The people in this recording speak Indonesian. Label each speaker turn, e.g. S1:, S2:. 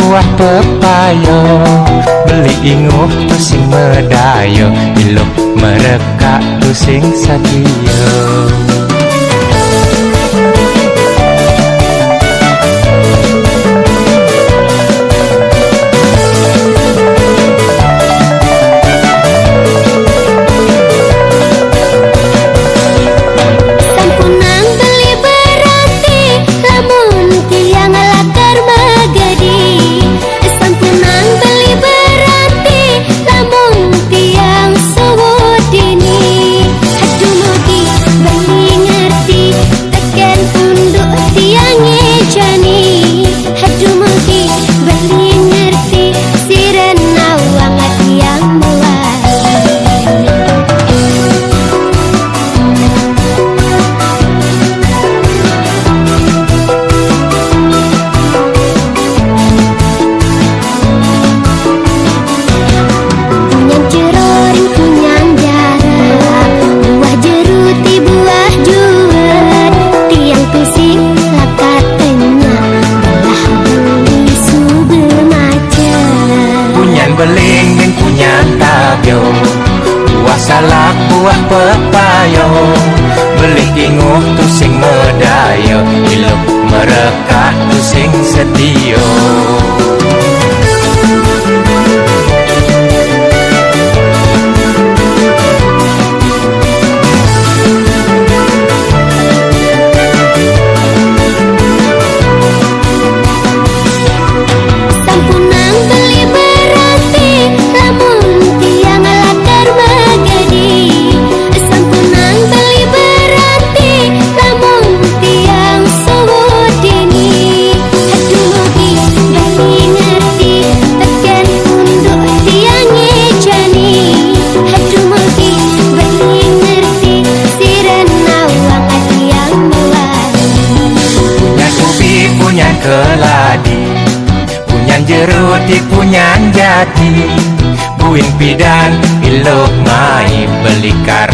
S1: buah pepayo, beli inguh tu sing medayo, ilok mereka tu sing satio. Belingin punya tabyo, buah salak buah pepayo, beli inguh tu sing medayo, ilok mereka tu sing setio. Keladi punyan jeruk di punyan jati, buin pidan ilok mai beli kar